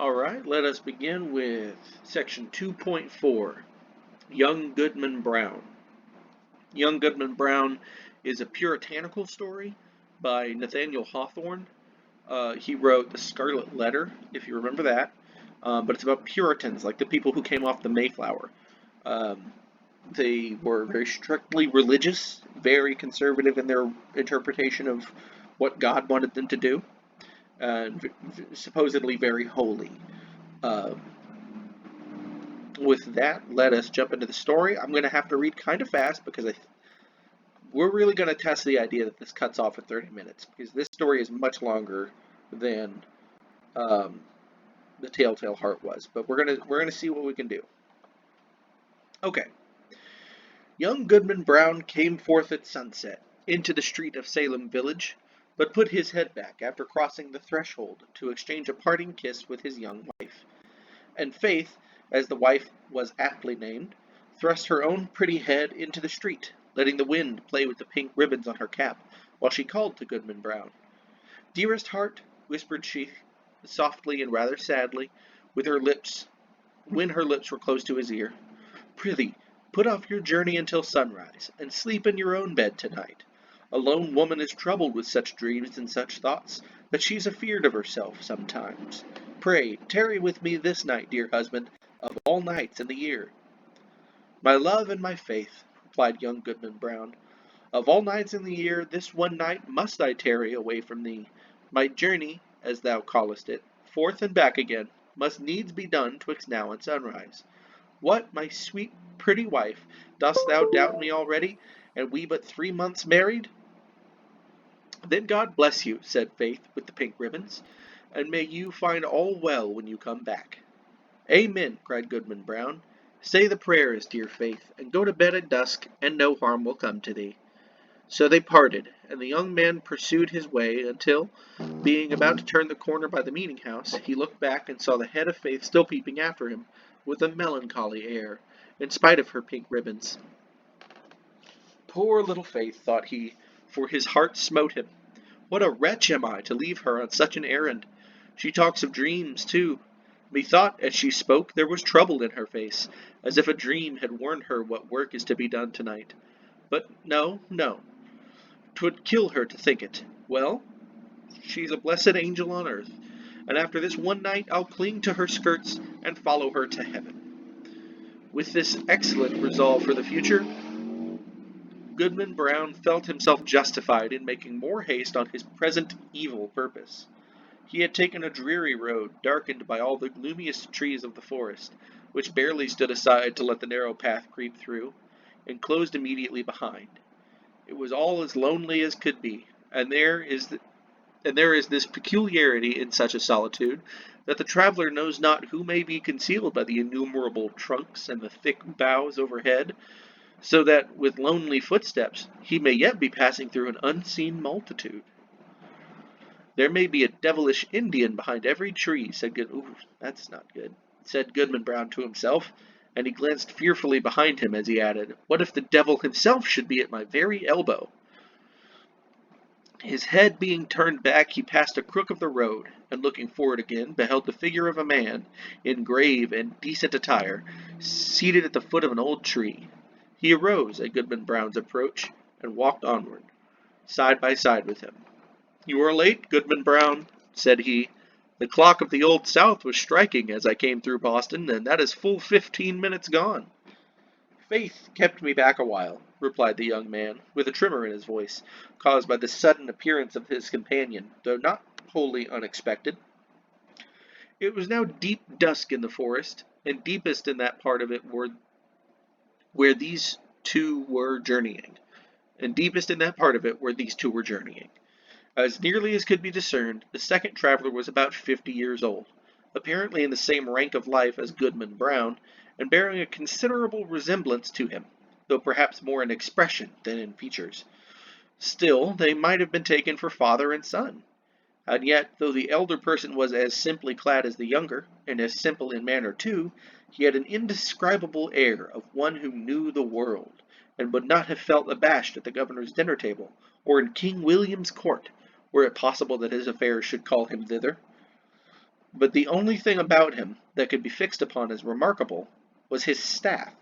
Alright, let us begin with section 2.4, Young Goodman Brown. Young Goodman Brown is a puritanical story by Nathaniel Hawthorne. He wrote The Scarlet Letter, if you remember that, but it's about Puritans, like the people who came off the Mayflower. Um, they were very strictly religious, very conservative in their interpretation of what God wanted them to do, and supposedly very holy. Uh, with that, let us jump into the story. I'm going to have to read kind of fast because we're really going to test the idea that this cuts off at 30 minutes because this story is much longer than um, the Telltale Heart was. But we're gonna see what we can do. Okay. Young Goodman Brown came forth at sunset into the street of Salem Village, but put his head back after crossing the threshold to exchange a parting kiss with his young wife. And Faith, as the wife was aptly named, thrust her own pretty head into the street, letting the wind play with the pink ribbons on her cap, while she called to Goodman Brown. "Dearest heart," whispered she, softly and rather sadly, with her lips when her lips were close to his ear, "prithee, put off your journey until sunrise, and sleep in your own bed tonight. A lone woman is troubled with such dreams and such thoughts, that she's afeard of herself sometimes. Pray, tarry with me this night, dear husband, of all nights in the year." "My love and my faith," replied young Goodman Brown, "of all nights in the year, this one night must I tarry away from thee. My journey, as thou callest it, forth and back again, must needs be done twixt now and sunrise. What, my sweet, pretty wife, dost thou doubt me already, and we but 3 months married?" "Then God bless you," said Faith with the pink ribbons, "and may you find all well when you come back." "Amen," cried Goodman Brown. "Say the prayers, dear Faith, and go to bed at dusk, and no harm will come to thee." So they parted, and the young man pursued his way until, being about to turn the corner by the meeting house, he looked back and saw the head of Faith still peeping after him, with a melancholy air, in spite of her pink ribbons. "Poor little Faith," thought he, for his heart smote him. "What a wretch am I to leave her on such an errand! She talks of dreams, too. Methought, as she spoke, there was trouble in her face, as if a dream had warned her what work is to be done tonight. But no, no. 'Twould kill her to think it. Well, she's a blessed angel on earth, and after this one night I'll cling to her skirts and follow her to heaven." With this excellent resolve for the future, Goodman Brown felt himself justified in making more haste on his present evil purpose. He had taken a dreary road, darkened by all the gloomiest trees of the forest, which barely stood aside to let the narrow path creep through, and closed immediately behind. It was all as lonely as could be, and there is this peculiarity in such a solitude, that the traveller knows not who may be concealed by the innumerable trunks and the thick boughs overhead, so that with lonely footsteps he may yet be passing through an unseen multitude. "There may be a devilish Indian behind every tree," said that's not good, said Goodman Brown to himself, and he glanced fearfully behind him as he added, "What if the devil himself should be at my very elbow?" His head being turned back, he passed a crook of the road, and looking forward again, beheld the figure of a man, in grave and decent attire, seated at the foot of an old tree. He arose at Goodman Brown's approach, and walked onward, side by side with him. "You are late, Goodman Brown," said he. "The clock of the Old South was striking as I came through Boston, and that is full 15 minutes gone." "Faith kept me back a while," replied the young man, with a tremor in his voice, caused by the sudden appearance of his companion, though not wholly unexpected. It was now deep dusk in the forest, and deepest in that part of it where these two were journeying. As nearly as could be discerned, the second traveller was about 50 years old, apparently in the same rank of life as Goodman Brown, and bearing a considerable resemblance to him, though perhaps more in expression than in features. Still, they might have been taken for father and son. And yet, though the elder person was as simply clad as the younger, and as simple in manner too, he had an indescribable air of one who knew the world, and would not have felt abashed at the governor's dinner table, or in King William's court, were it possible that his affairs should call him thither. But the only thing about him that could be fixed upon as remarkable was his staff,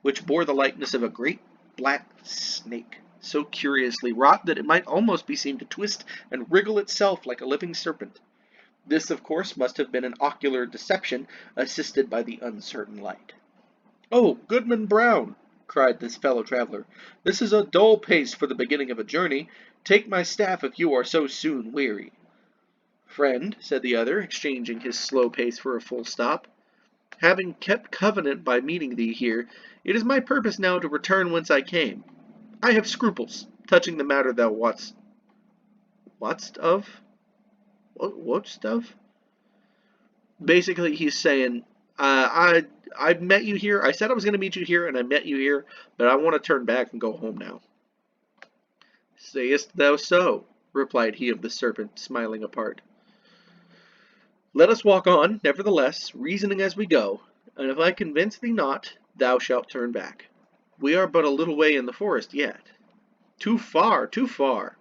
which bore the likeness of a great black snake, so curiously wrought that it might almost be seen to twist and wriggle itself like a living serpent. This, of course, must have been an ocular deception, assisted by the uncertain light. "Oh, Goodman Brown!" cried this fellow traveller, "this is a dull pace for the beginning of a journey. Take my staff if you are so soon weary." "Friend," said the other, exchanging his slow pace for a full stop, "having kept covenant by meeting thee here, it is my purpose now to return whence I came. I have scruples touching the matter thou wotst of? Wotst of?" Basically, he's saying, I met you here. I said I was going to meet you here, and I met you here, but I want to turn back and go home now. "Sayest thou so?" replied he of the serpent, smiling apart. "Let us walk on, nevertheless, reasoning as we go, and if I convince thee not, thou shalt turn back. We are but a little way in the forest yet." "Too far, too far!"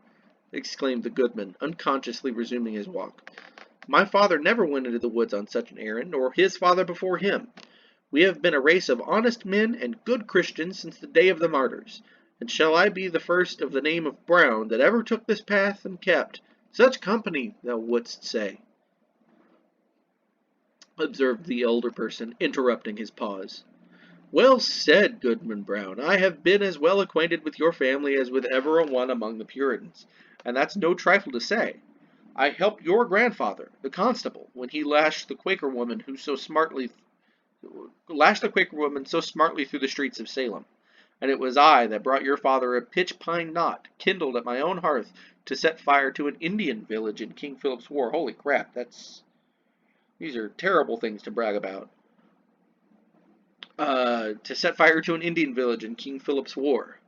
exclaimed the goodman, unconsciously resuming his walk. "My father never went into the woods on such an errand, nor his father before him. We have been a race of honest men and good Christians since the day of the martyrs, and shall I be the first of the name of Brown that ever took this path and kept such company, thou wouldst say?" observed the elder person, interrupting his pause. "Well said, Goodman Brown. I have been as well acquainted with your family as with ever a one among the Puritans, and that's no trifle to say. I helped your grandfather, the constable, when he lashed the Quaker woman so smartly through the streets of Salem, and it was I that brought your father a pitch pine knot, kindled at my own hearth, to set fire to an Indian village in King Philip's War. Holy crap, these are terrible things to brag about. To set fire to an Indian village in King Philip's War.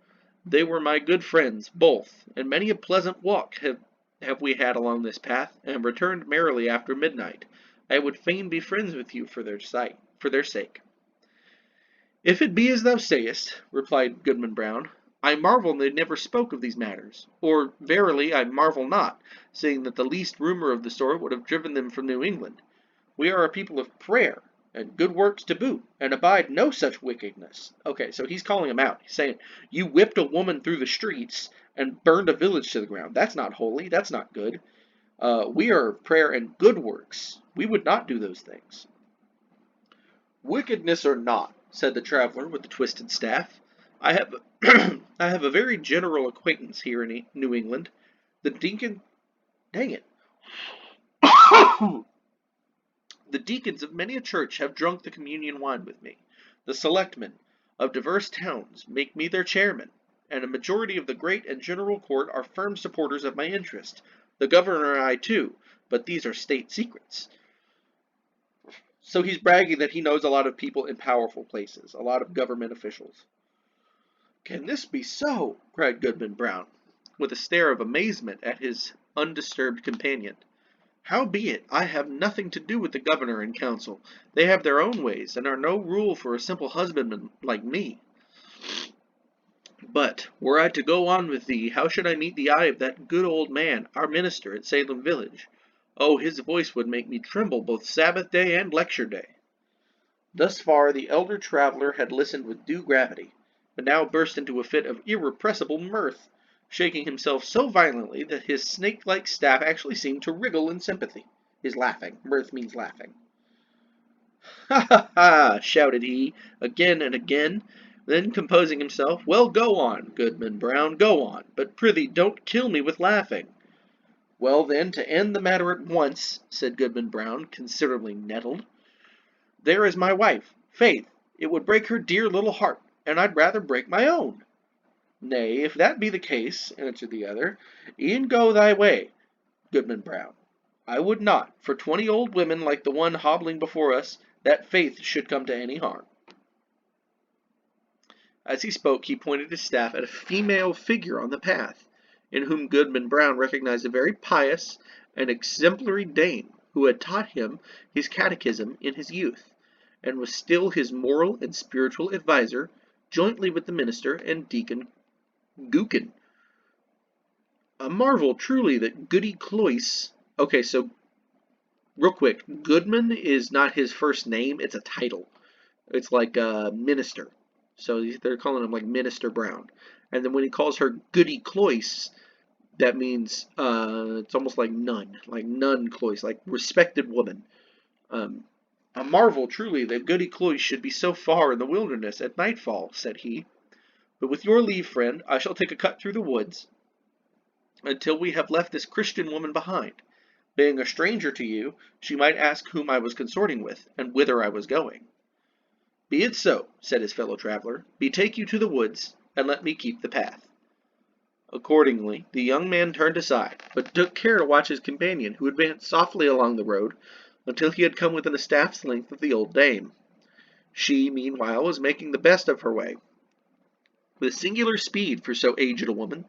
They were my good friends, both, and many a pleasant walk have we had along this path, and returned merrily after midnight. I would fain be friends with you for their sake." "If it be as thou sayest," replied Goodman Brown, "I marvel they never spoke of these matters, or verily I marvel not, seeing that the least rumor of the sort would have driven them from New England. We are a people of prayer, and good works to boot, and abide no such wickedness." Okay, so he's calling him out. He's saying, you whipped a woman through the streets and burned a village to the ground. That's not holy. That's not good. We are of prayer and good works. We would not do those things. "Wickedness or not," said the traveller with the twisted staff, "I have I have a very general acquaintance here in New England. The deacon, dang it, the deacons of many a church have drunk the communion wine with me. The selectmen of divers towns make me their chairman, and a majority of the great and general court are firm supporters of my interest. The governor and I too, but these are state secrets." So he's bragging that he knows a lot of people in powerful places, a lot of government officials. "Can this be so?" cried Goodman Brown, with a stare of amazement at his undisturbed companion. "Howbeit, I have nothing to do with the governor and council. They have their own ways, and are no rule for a simple husbandman like me. But, were I to go on with thee, how should I meet the eye of that good old man, our minister at Salem village? Oh, his voice would make me tremble both Sabbath day and lecture day." Thus far the elder traveller had listened with due gravity, but now burst into a fit of irrepressible mirth, shaking himself so violently that his snake-like staff actually seemed to wriggle in sympathy. His laughing. Mirth means laughing. "Ha ha ha!" shouted he, again and again. Then, composing himself, "Well, go on, Goodman Brown, go on, but prithee don't kill me with laughing." "Well, then, to end the matter at once," said Goodman Brown, considerably nettled, "there is my wife, Faith. It would break her dear little heart, and I'd rather break my own." "Nay, if that be the case," answered the other, "e'en go thy way, Goodman Brown. I would not, for 20 old women like the one hobbling before us, that Faith should come to any harm." As he spoke, he pointed his staff at a female figure on the path, in whom Goodman Brown recognized a very pious and exemplary dame who had taught him his catechism in his youth, and was still his moral and spiritual adviser, jointly with the minister and Deacon Gookin. A marvel truly that Goody Cloyce. Okay, so real quick, Goodman is not his first name, it's a title. It's like minister. So they're calling him like Minister Brown. And then when he calls her Goody Cloyce, that means it's almost like nun Cloyce, like respected woman. Um, a marvel truly that Goody Cloyce should be so far in the wilderness at nightfall, said he. But with your leave, friend, I shall take a cut through the woods until we have left this Christian woman behind. Being a stranger to you, she might ask whom I was consorting with, and whither I was going. Be it so, said his fellow traveler. Betake you to the woods, and let me keep the path. Accordingly, the young man turned aside, but took care to watch his companion, who advanced softly along the road until he had come within a staff's length of the old dame. She, meanwhile, was making the best of her way, with singular speed for so aged a woman,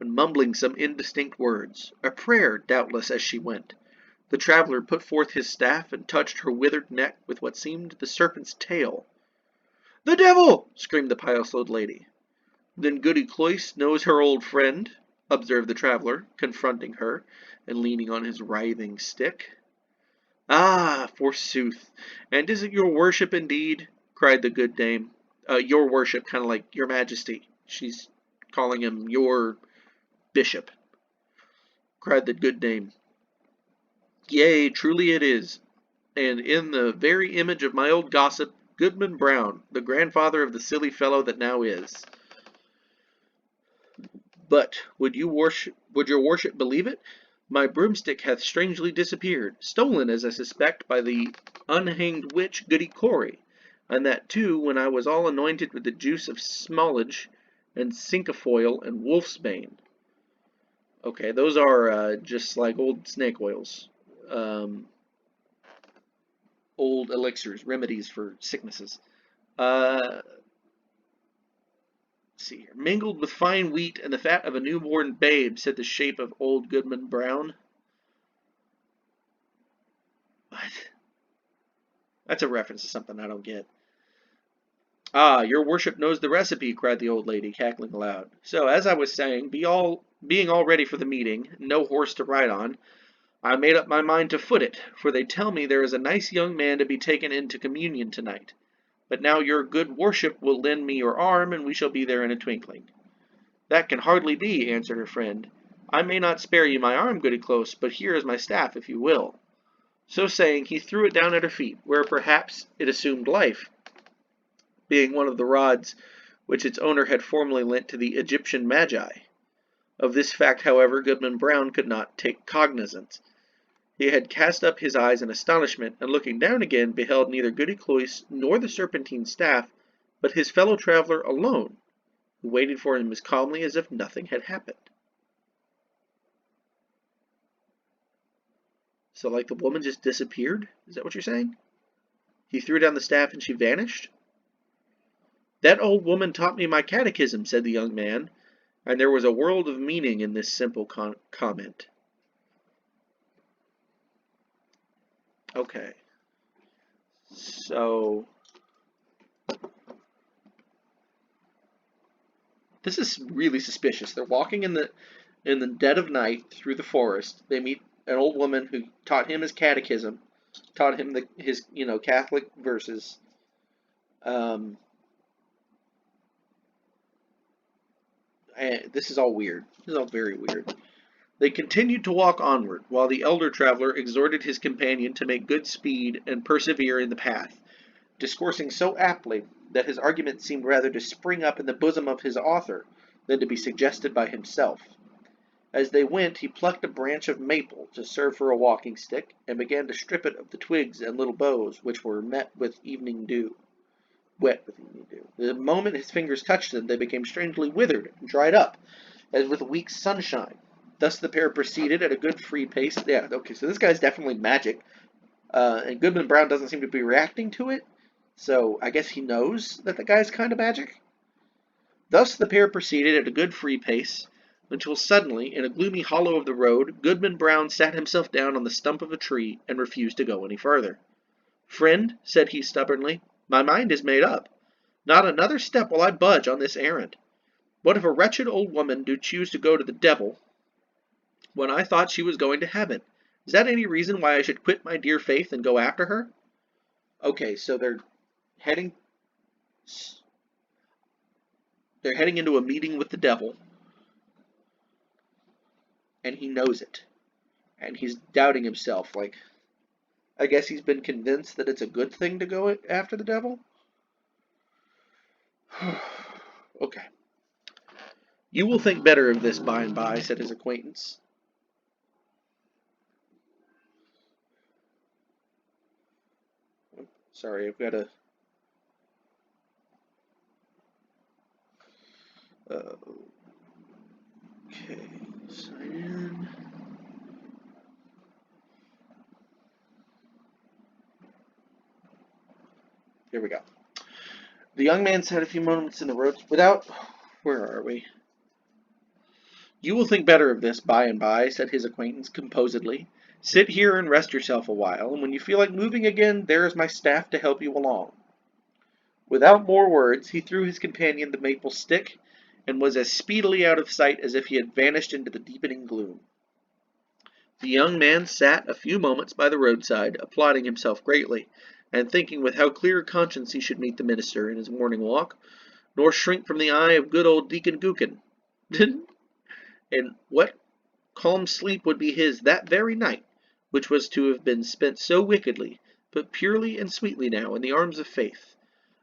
and mumbling some indistinct words, a prayer, doubtless, as she went. The traveller put forth his staff and touched her withered neck with what seemed the serpent's tail. "The devil!" screamed the pious old lady. "Then Goody Cloyce knows her old friend," observed the traveller, confronting her, and leaning on his writhing stick. "Ah, forsooth! And is it your worship indeed?" cried the good dame. Your worship, kind of like your majesty. She's calling him your bishop, cried the good dame. "Yea, truly it is, and in the very image of my old gossip, Goodman Brown, the grandfather of the silly fellow that now is. But would your worship believe it? My broomstick hath strangely disappeared, stolen, as I suspect, by the unhanged witch Goody Cory, and that too when I was all anointed with the juice of smallage, and cinquefoil, and wolfsbane." Okay, those are just like old snake oils. Old elixirs, remedies for sicknesses. Let's see here. "Mingled with fine wheat and the fat of a newborn babe," said the shape of old Goodman Brown. What? That's a reference to something I don't get. "Ah, your worship knows the recipe," cried the old lady, cackling aloud. "So, as I was saying, being all ready for the meeting, no horse to ride on, I made up my mind to foot it, for they tell me there is a nice young man to be taken into communion tonight. But now your good worship will lend me your arm, and we shall be there in a twinkling." "That can hardly be," answered her friend. "I may not spare you my arm, Goody Cloyce, but here is my staff, if you will." So saying, he threw it down at her feet, where perhaps it assumed life, being one of the rods which its owner had formerly lent to the Egyptian magi. Of this fact, however, Goodman Brown could not take cognizance. He had cast up his eyes in astonishment, and looking down again, beheld neither Goody Cloyce nor the serpentine staff, but his fellow traveller alone, who waited for him as calmly as if nothing had happened. So, like, the woman just disappeared? Is that what you're saying? He threw down the staff and she vanished? "That old woman taught me my catechism," said the young man, and there was a world of meaning in this simple comment. Okay. So, this is really suspicious. They're walking in the dead of night through the forest. They meet an old woman who taught him his catechism, taught him his Catholic verses. And this is all weird. This is all very weird. They continued to walk onward, while the elder traveler exhorted his companion to make good speed and persevere in the path, discoursing so aptly that his argument seemed rather to spring up in the bosom of his author than to be suggested by himself. As they went, he plucked a branch of maple to serve for a walking stick, and began to strip it of the twigs and little boughs which were wet with evening dew. The moment his fingers touched them, they became strangely withered and dried up, as with a week's sunshine. Thus the pair proceeded at a good free pace. Yeah, okay, so this guy's definitely magic, and Goodman Brown doesn't seem to be reacting to it, so I guess he knows that the guy's kind of magic. Thus the pair proceeded at a good free pace, until suddenly, in a gloomy hollow of the road, Goodman Brown sat himself down on the stump of a tree and refused to go any further. "Friend," said he stubbornly, "my mind is made up. Not another step will I budge on this errand. What if a wretched old woman do choose to go to the devil, when I thought she was going to heaven? Is that any reason why I should quit my dear faith and go after her? Okay, so heading they're heading into a meeting with the devil, and he knows it. And he's doubting himself. Like, I guess he's been convinced that it's a good thing to go after the devil? Okay. You will think better of this by and by, said his acquaintance. Sorry, I've got to... okay, sign in. Here we go. The young man sat a few moments in the road without... Where are we? You will think better of this by and by, said his acquaintance composedly. Sit here and rest yourself a while, and when you feel like moving again, there is my staff to help you along. Without more words, he threw his companion the maple stick, and was as speedily out of sight as if he had vanished into the deepening gloom. The young man sat a few moments by the roadside, applauding himself greatly, and thinking with how clear a conscience he should meet the minister in his morning walk, nor shrink from the eye of good old Deacon Gookin. And what calm sleep would be his that very night, which was to have been spent so wickedly, but purely and sweetly now in the arms of faith.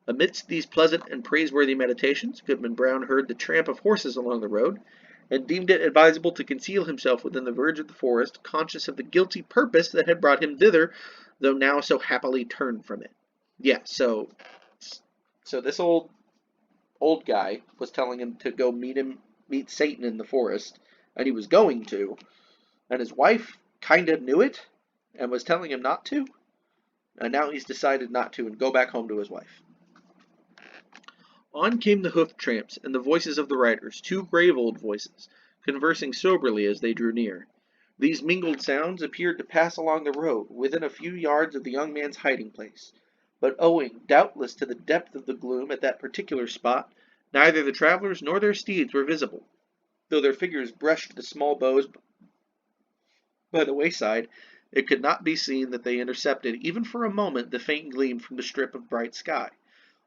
Amidst these pleasant and praiseworthy meditations, Goodman Brown heard the tramp of horses along the road, and deemed it advisable to conceal himself within the verge of the forest, conscious of the guilty purpose that had brought him thither, though now so happily turned from it. Yeah, so this old guy was telling him to go meet Satan in the forest, and he was going to, and his wife kind of knew it, and was telling him not to, and now he's decided not to and go back home to his wife. On came the hoof tramps and the voices of the riders, two grave old voices, conversing soberly as they drew near. These mingled sounds appeared to pass along the road, within a few yards of the young man's hiding place, but owing, doubtless, to the depth of the gloom at that particular spot, neither the travellers nor their steeds were visible, though their figures brushed the small boughs by the wayside. It could not be seen that they intercepted, even for a moment, the faint gleam from the strip of bright sky,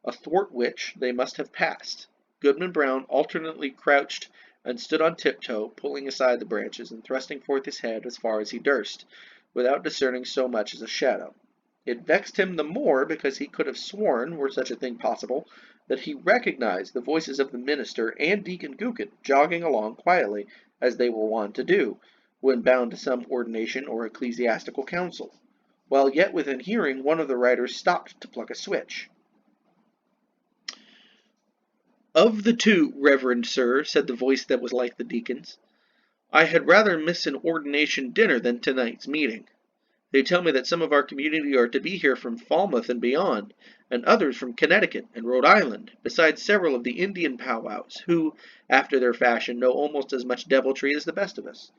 athwart which they must have passed. Goodman Brown alternately crouched and stood on tiptoe, pulling aside the branches and thrusting forth his head as far as he durst, without discerning so much as a shadow. It vexed him the more because he could have sworn, were such a thing possible, that he recognized the voices of the minister and Deacon Gookin jogging along quietly, as they were wont to do, when bound to some ordination or ecclesiastical council. While yet within hearing, one of the riders stopped to pluck a switch. Of the two, reverend sir, said the voice that was like the deacon's, I had rather miss an ordination dinner than tonight's meeting. They tell me that some of our community are to be here from Falmouth and beyond, and others from Connecticut and Rhode Island, besides several of the Indian powwows, who, after their fashion, know almost as much deviltry as the best of us.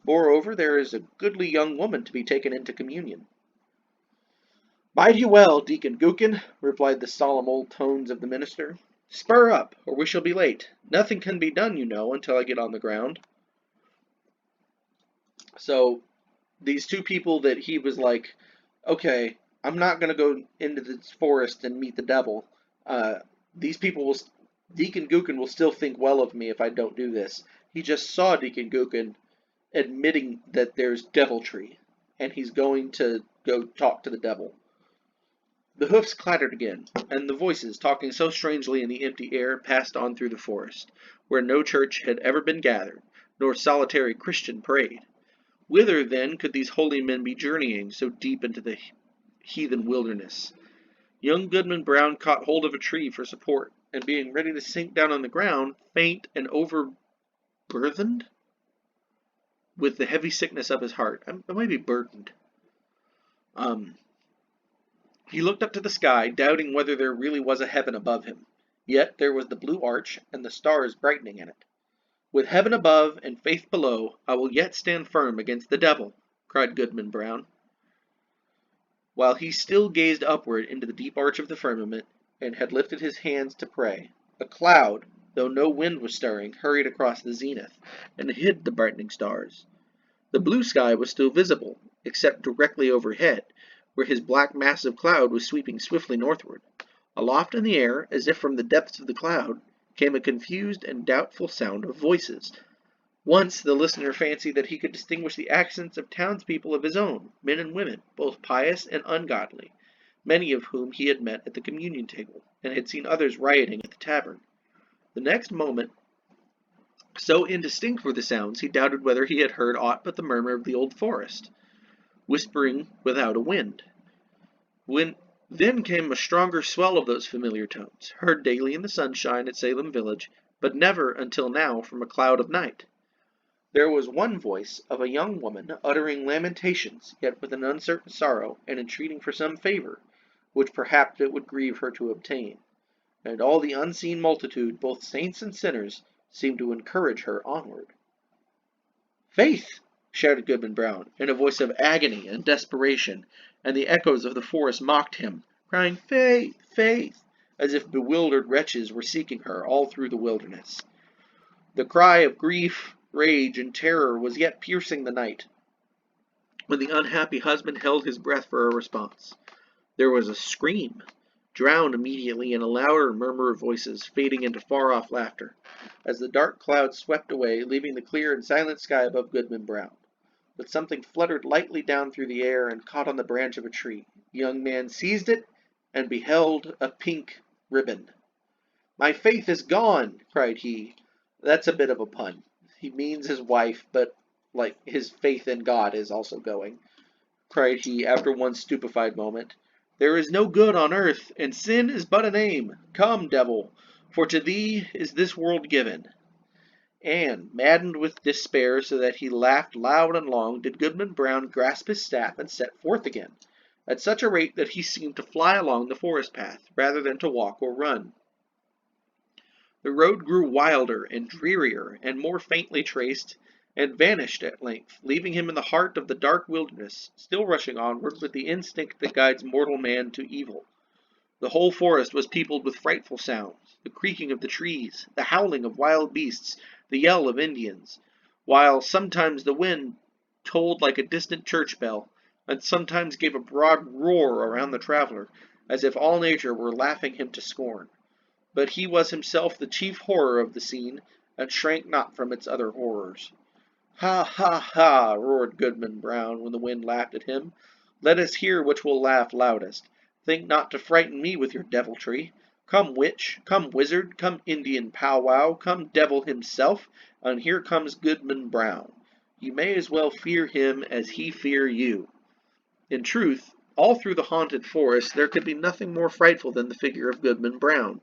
Moreover, there is a goodly young woman to be taken into communion. Mighty well, Deacon Gookin, replied the solemn old tones of the minister. Spur up, or we shall be late. Nothing can be done, you know, until I get on the ground. So, these two people that he was like, okay, I'm not going to go into this forest and meet the devil. These people Deacon Gookin will still think well of me if I don't do this. He just saw Deacon Gookin admitting that there's deviltry, and he's going to go talk to the devil. The hoofs clattered again, and the voices, talking so strangely in the empty air, passed on through the forest, where no church had ever been gathered, nor solitary Christian prayed. Whither, then, could these holy men be journeying so deep into the heathen wilderness? Young Goodman Brown caught hold of a tree for support, and being ready to sink down on the ground, faint and overburthened with the heavy sickness of his heart. I might be burdened. He looked up to the sky, doubting whether there really was a heaven above him. Yet there was the blue arch, and the stars brightening in it. With heaven above and faith below, I will yet stand firm against the devil, cried Goodman Brown, while he still gazed upward into the deep arch of the firmament, and had lifted his hands to pray. A cloud, though no wind was stirring, hurried across the zenith, and hid the brightening stars. The blue sky was still visible, except directly overhead, where his black mass of cloud was sweeping swiftly northward. Aloft in the air, as if from the depths of the cloud, came a confused and doubtful sound of voices. Once the listener fancied that he could distinguish the accents of townspeople of his own, men and women, both pious and ungodly, many of whom he had met at the communion table, and had seen others rioting at the tavern. The next moment, so indistinct were the sounds, he doubted whether he had heard aught but the murmur of the old forest, whispering without a wind. When then came a stronger swell of those familiar tones, heard daily in the sunshine at Salem village, but never until now from a cloud of night. There was one voice of a young woman uttering lamentations, yet with an uncertain sorrow, and entreating for some favor, which perhaps it would grieve her to obtain. And all the unseen multitude, both saints and sinners, seemed to encourage her onward. "Faith!" shouted Goodman Brown, in a voice of agony and desperation, and the echoes of the forest mocked him, crying, "Faith! Faith!" as if bewildered wretches were seeking her all through the wilderness. The cry of grief, rage, and terror was yet piercing the night, when the unhappy husband held his breath for a response. There was a scream, drowned immediately in a louder murmur of voices, fading into far-off laughter, as the dark clouds swept away, leaving the clear and silent sky above Goodman Brown. But something fluttered lightly down through the air and caught on the branch of a tree. The young man seized it and beheld a pink ribbon. "My faith is gone!" cried he. That's a bit of a pun. He means his wife, but, like, his faith in God is also going, cried he after one stupefied moment. "There is no good on earth, and sin is but a name. Come, devil, for to thee is this world given." And, maddened with despair so that he laughed loud and long, did Goodman Brown grasp his staff and set forth again, at such a rate that he seemed to fly along the forest path, rather than to walk or run. The road grew wilder and drearier, and more faintly traced, and vanished at length, leaving him in the heart of the dark wilderness, still rushing onward with the instinct that guides mortal man to evil. The whole forest was peopled with frightful sounds, the creaking of the trees, the howling of wild beasts, the yell of Indians, while sometimes the wind tolled like a distant church bell, and sometimes gave a broad roar around the traveler, as if all nature were laughing him to scorn. But he was himself the chief horror of the scene, and shrank not from its other horrors. "Ha, ha, ha!" roared Goodman Brown, when the wind laughed at him. "Let us hear which will laugh loudest. Think not to frighten me with your deviltry. Come witch, come wizard, come Indian powwow, come devil himself, and here comes Goodman Brown. You may as well fear him as he fear you." In truth, all through the haunted forest there could be nothing more frightful than the figure of Goodman Brown.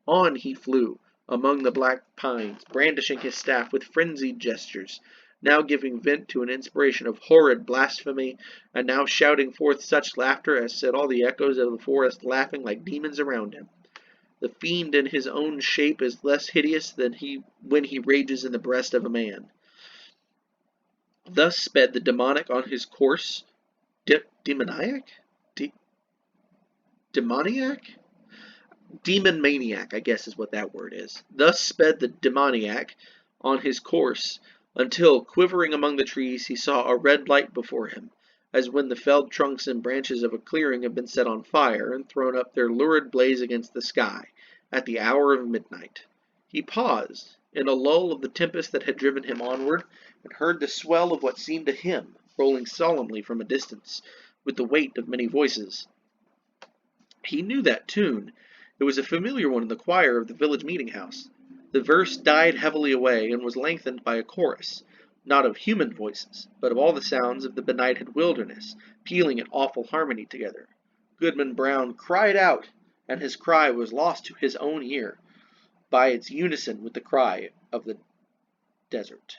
On he flew, among the black pines, brandishing his staff with frenzied gestures, now giving vent to an inspiration of horrid blasphemy, and now shouting forth such laughter as set all the echoes of the forest laughing like demons around him. The fiend in his own shape is less hideous than when he rages in the breast of a man. Thus sped the demoniac on his course. Demoniac? Demon maniac, I guess is what that word is. Thus sped the demoniac on his course, until, quivering among the trees, he saw a red light before him, as when the felled trunks and branches of a clearing have been set on fire, and thrown up their lurid blaze against the sky, at the hour of midnight. He paused, in a lull of the tempest that had driven him onward, and heard the swell of what seemed to him, rolling solemnly from a distance, with the weight of many voices. He knew that tune. It was a familiar one in the choir of the village meeting-house. The verse died heavily away, and was lengthened by a chorus, not of human voices, but of all the sounds of the benighted wilderness, pealing in awful harmony together. Goodman Brown cried out, and his cry was lost to his own ear by its unison with the cry of the desert.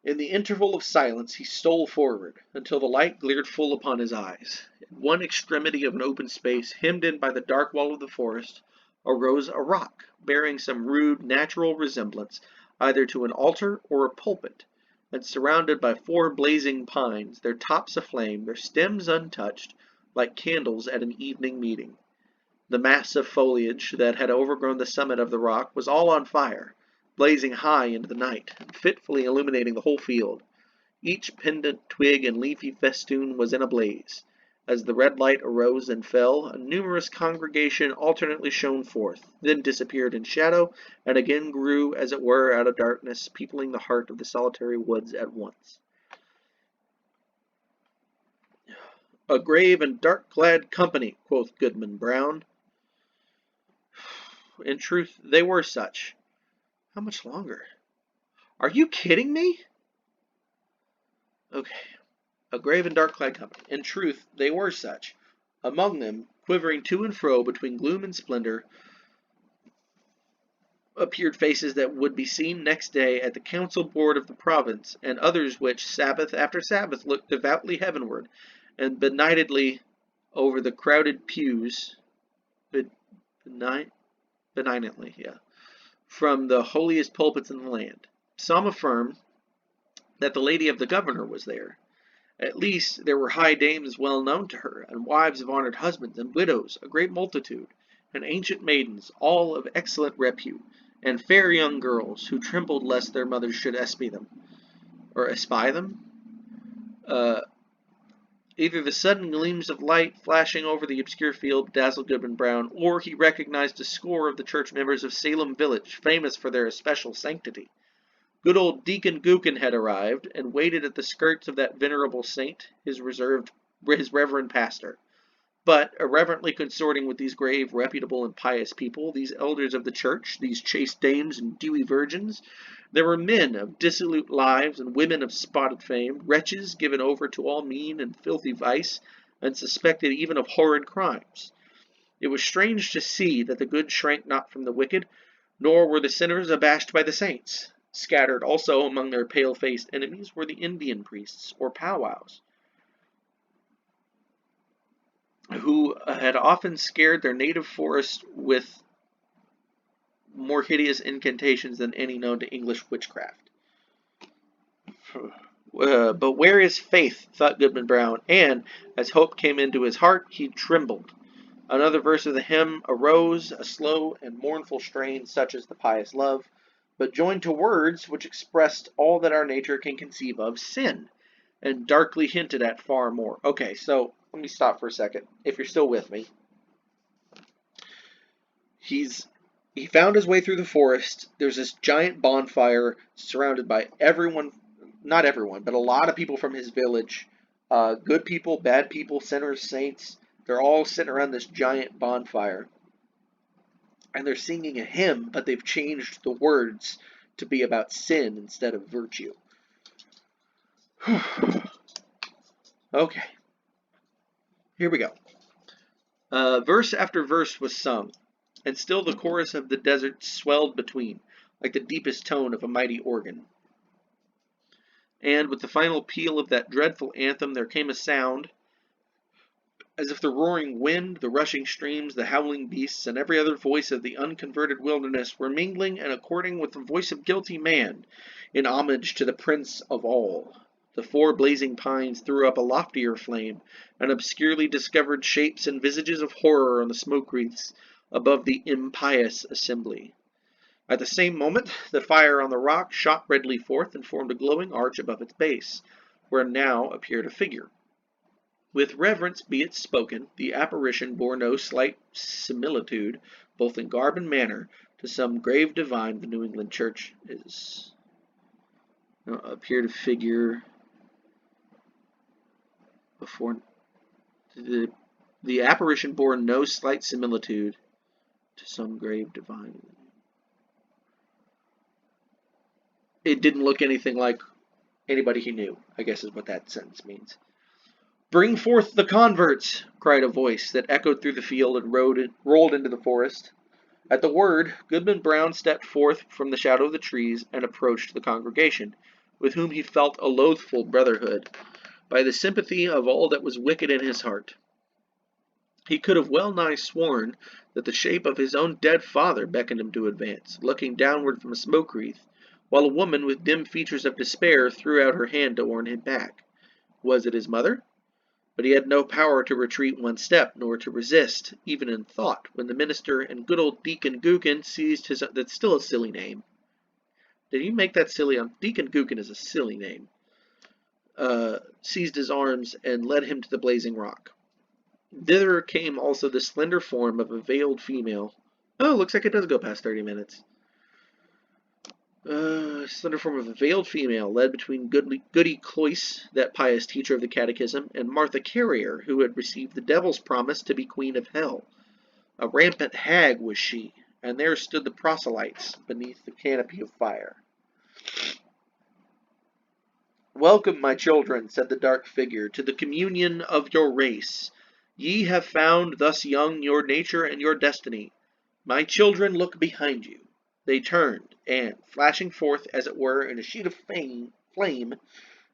In the interval of silence he stole forward, until the light glared full upon his eyes. At one extremity of an open space, hemmed in by the dark wall of the forest, arose a rock, bearing some rude natural resemblance either to an altar or a pulpit, and surrounded by 4 blazing pines, their tops aflame, their stems untouched, like candles at an evening meeting. The mass of foliage that had overgrown the summit of the rock was all on fire, blazing high into the night, and fitfully illuminating the whole field. Each pendant twig and leafy festoon was in a blaze. As the red light arose and fell, a numerous congregation alternately shone forth, then disappeared in shadow, and again grew, as it were, out of darkness, peopling the heart of the solitary woods at once. "A grave and dark-clad company," quoth Goodman Brown. In truth, they were such. How much longer? Are you kidding me? Okay. A grave and dark-clad company. In truth, they were such. Among them, quivering to and fro between gloom and splendor, appeared faces that would be seen next day at the council board of the province, and others which, Sabbath after Sabbath, looked devoutly heavenward, and benignantly over the crowded pews, benignantly, from the holiest pulpits in the land. Some affirm that the lady of the governor was there. At least there were high dames well known to her, and wives of honored husbands, and widows, a great multitude, and ancient maidens, all of excellent repute, and fair young girls, who trembled lest their mothers should espy them. Either the sudden gleams of light flashing over the obscure field dazzled Goodman Brown, or he recognized a score of the church members of Salem village, famous for their especial sanctity. Good old Deacon Gookin had arrived, and waited at the skirts of that venerable saint, his reverend pastor. But, irreverently consorting with these grave, reputable, and pious people, these elders of the church, these chaste dames and dewy virgins, there were men of dissolute lives and women of spotted fame, wretches given over to all mean and filthy vice, and suspected even of horrid crimes. It was strange to see that the good shrank not from the wicked, nor were the sinners abashed by the saints. Scattered also among their pale-faced enemies were the Indian priests, or powwows, who had often scared their native forest with more hideous incantations than any known to English witchcraft. But where is faith, thought Goodman Brown, and, as hope came into his heart, he trembled. Another verse of the hymn arose, a slow and mournful strain, such as the pious love, but joined to words which expressed all that our nature can conceive of, sin, and darkly hinted at far more. Okay, so let me stop for a second, if you're still with me. He found his way through the forest. There's this giant bonfire surrounded by everyone, not everyone, but a lot of people from his village. Good people, bad people, sinners, saints. They're all sitting around this giant bonfire. And they're singing a hymn, but they've changed the words to be about sin instead of virtue. Okay. Here we go. Verse after verse was sung, and still the chorus of the desert swelled between, like the deepest tone of a mighty organ. And with the final peal of that dreadful anthem there came a sound, as if the roaring wind, the rushing streams, the howling beasts, and every other voice of the unconverted wilderness were mingling and according with the voice of guilty man, in homage to the Prince of all. The 4 blazing pines threw up a loftier flame, and obscurely discovered shapes and visages of horror on the smoke wreaths above the impious assembly. At the same moment, the fire on the rock shot redly forth and formed a glowing arch above its base, where now appeared a figure. With reverence be it spoken, the apparition bore no slight similitude, both in garb and manner, to some grave divine of the New England Church is. Appeared a figure before. The apparition bore no slight similitude to some grave divine. It didn't look anything like anybody he knew, I guess is what that sentence means. "Bring forth the converts!" cried a voice that echoed through the field and rolled into the forest. At the word, Goodman Brown stepped forth from the shadow of the trees and approached the congregation, with whom he felt a loathful brotherhood, by the sympathy of all that was wicked in his heart. He could have well nigh sworn that the shape of his own dead father beckoned him to advance, looking downward from a smoke wreath, while a woman with dim features of despair threw out her hand to warn him back. Was it his mother? But he had no power to retreat one step, nor to resist, even in thought, when the minister and good old Deacon Gookin seized his. That's still a silly name. Did he make that silly? Deacon Gookin is a silly name. seized his arms and led him to the blazing rock. Thither came also the slender form of a veiled female. Oh, looks like it does go past 30 minutes. Slender form of a veiled female, led between Goody Cloyce, that pious teacher of the catechism, and Martha Carrier, who had received the devil's promise to be queen of hell. A rampant hag was she, and there stood the proselytes beneath the canopy of fire. Welcome, my children, said the dark figure, to the communion of your race. Ye have found thus young your nature and your destiny. My children, look behind you. They turned, and, flashing forth, as it were, in a sheet of flame,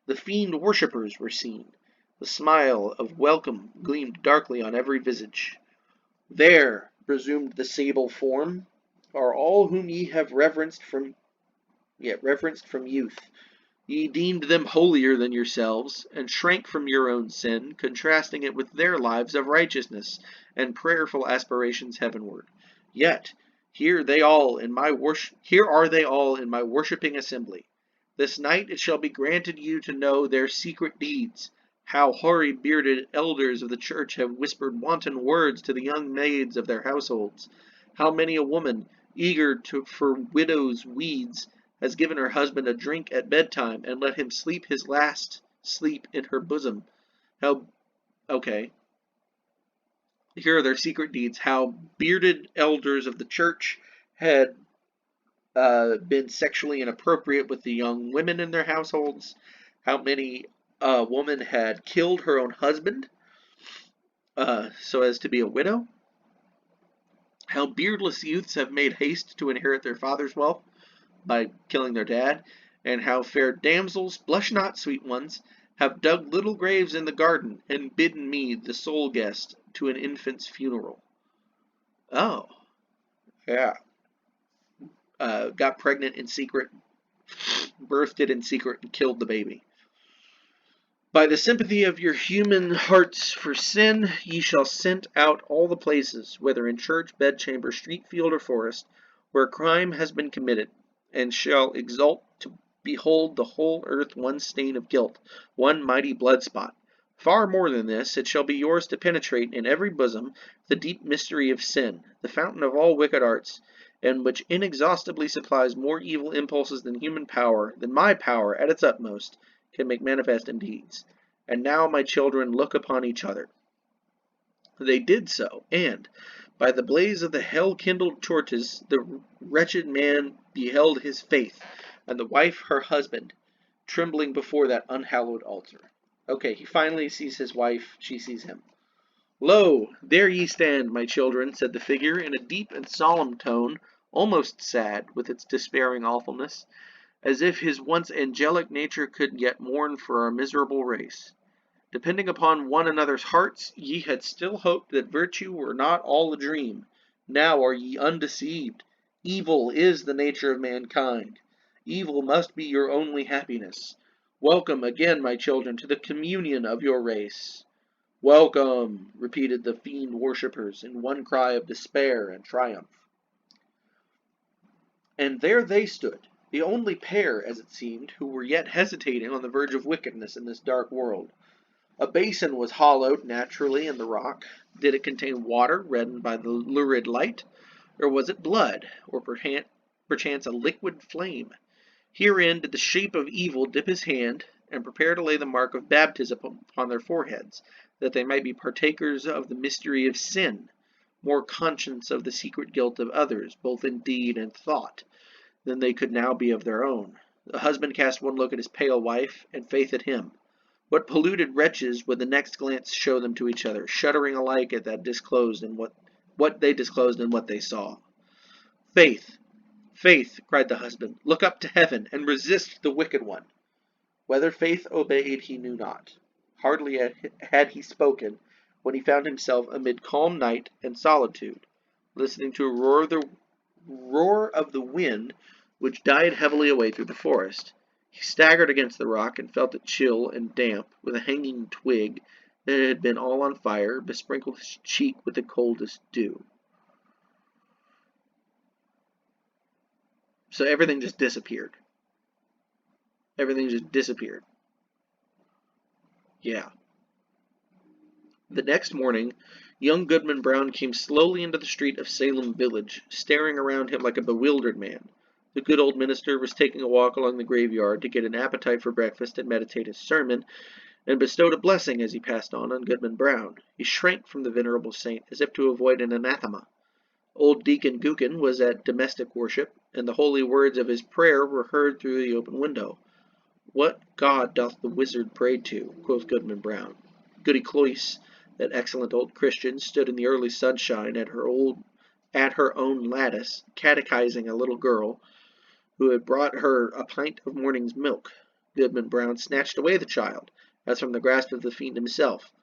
the fiend worshippers were seen. The smile of welcome gleamed darkly on every visage. There, resumed the sable form, are all whom ye have reverenced from youth. Ye deemed them holier than yourselves, and shrank from your own sin, contrasting it with their lives of righteousness and prayerful aspirations heavenward. Yet, here are they all in my worshipping assembly. This night it shall be granted you to know their secret deeds, how hoary-bearded elders of the church have whispered wanton words to the young maids of their households, how many a woman, eager for widow's weeds, has given her husband a drink at bedtime and let him sleep his last sleep in her bosom. Here are their secret deeds. How bearded elders of the church had been sexually inappropriate with the young women in their households. How many woman had killed her own husband so as to be a widow. How beardless youths have made haste to inherit their father's wealth by killing their dad, and how fair damsels, blush not, sweet ones, have dug little graves in the garden, and bidden me the sole guest to an infant's funeral. Oh, yeah. Got pregnant in secret, birthed it in secret, and killed the baby. By the sympathy of your human hearts for sin, ye shall scent out all the places, whether in church, bedchamber, street, field, or forest, where crime has been committed, and shall exult to behold the whole earth one stain of guilt, one mighty blood spot. Far more than this, it shall be yours to penetrate in every bosom the deep mystery of sin, the fountain of all wicked arts, and which inexhaustibly supplies more evil impulses than my power at its utmost, can make manifest in deeds. And now, my children, look upon each other. They did so, and, by the blaze of the hell-kindled torches, the wretched man beheld his faith, and the wife her husband, trembling before that unhallowed altar. Okay, he finally sees his wife, she sees him. Lo, there ye stand, my children, said the figure, in a deep and solemn tone, almost sad with its despairing awfulness, as if his once angelic nature could yet mourn for our miserable race. Depending upon one another's hearts, ye had still hoped that virtue were not all a dream. Now are ye undeceived. Evil is the nature of mankind. Evil must be your only happiness. Welcome again, my children, to the communion of your race. Welcome, repeated the fiend worshippers in one cry of despair and triumph. And there they stood, the only pair, as it seemed, who were yet hesitating on the verge of wickedness in this dark world. A basin was hollowed naturally in the rock. Did it contain water reddened by the lurid light, or was it blood, or perchance a liquid flame? Herein did the shape of evil dip his hand, and prepare to lay the mark of baptism upon their foreheads, that they might be partakers of the mystery of sin, more conscious of the secret guilt of others, both in deed and thought, than they could now be of their own. The husband cast one look at his pale wife, and Faith at him. What polluted wretches would the next glance show them to each other, shuddering alike at that disclosed and what they disclosed and what they saw. Faith, Faith, cried the husband, look up to heaven, and resist the wicked one. Whether Faith obeyed he knew not. Hardly had he spoken, when he found himself amid calm night and solitude, listening to a roar of the wind which died heavily away through the forest. He staggered against the rock and felt it chill and damp with a hanging twig that had been all on fire, besprinkled his cheek with the coldest dew. So everything just disappeared. Everything just disappeared. Yeah. The next morning, young Goodman Brown came slowly into the street of Salem village, staring around him like a bewildered man. The good old minister was taking a walk along the graveyard to get an appetite for breakfast and meditate his sermon, and bestowed a blessing as he passed on Goodman Brown. He shrank from the venerable saint as if to avoid an anathema. Old Deacon Gookin was at domestic worship, and the holy words of his prayer were heard through the open window. "What God doth the wizard pray to?" quoth Goodman Brown. Goody Cloyce, that excellent old Christian, stood in the early sunshine at her own lattice, catechizing a little girl who had brought her a pint of morning's milk. Goodman Brown snatched away the child, as from the grasp of the fiend himself.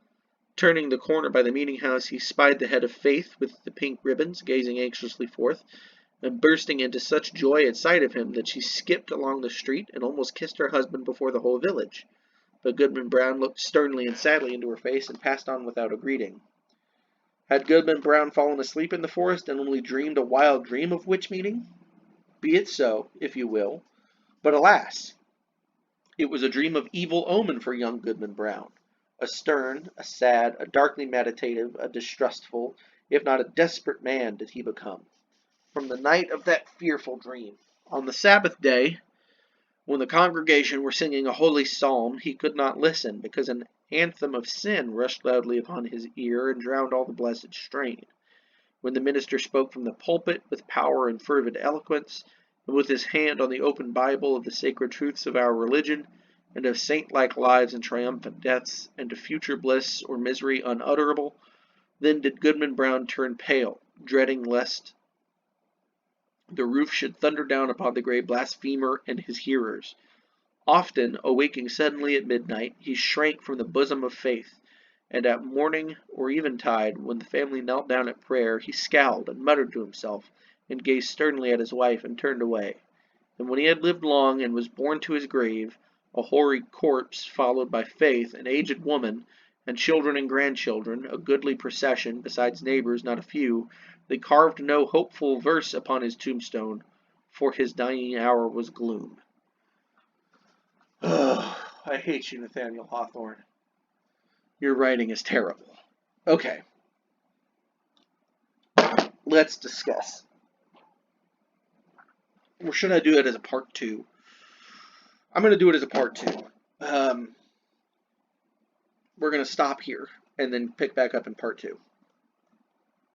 Turning the corner by the meeting-house, he spied the head of Faith with the pink ribbons, gazing anxiously forth, and bursting into such joy at sight of him that she skipped along the street and almost kissed her husband before the whole village. But Goodman Brown looked sternly and sadly into her face and passed on without a greeting. Had Goodman Brown fallen asleep in the forest and only dreamed a wild dream of witch meeting? Be it so, if you will. But alas! It was a dream of evil omen for young Goodman Brown. A stern, a sad, a darkly meditative, a distrustful, if not a desperate man did he become. From the night of that fearful dream, on the Sabbath day, when the congregation were singing a holy psalm, he could not listen, because an anthem of sin rushed loudly upon his ear and drowned all the blessed strain. When the minister spoke from the pulpit with power and fervid eloquence, and with his hand on the open Bible of the sacred truths of our religion, and of saint-like lives and triumphant deaths, and of future bliss or misery unutterable, then did Goodman Brown turn pale, dreading lest the roof should thunder down upon the great blasphemer and his hearers. Often, awaking suddenly at midnight, he shrank from the bosom of faith, and at morning or eventide, when the family knelt down at prayer, he scowled and muttered to himself, and gazed sternly at his wife, and turned away. And when he had lived long and was borne to his grave, a hoary corpse, followed by Faith, an aged woman, and children and grandchildren, a goodly procession, besides neighbors not a few, they carved no hopeful verse upon his tombstone, for his dying hour was gloom. Ugh, I hate you, Nathaniel Hawthorne. Your writing is terrible. Okay. Let's discuss. Or should I do it as a part 2? I'm going to do it as a part 2. We're going to stop here and then pick back up in part 2.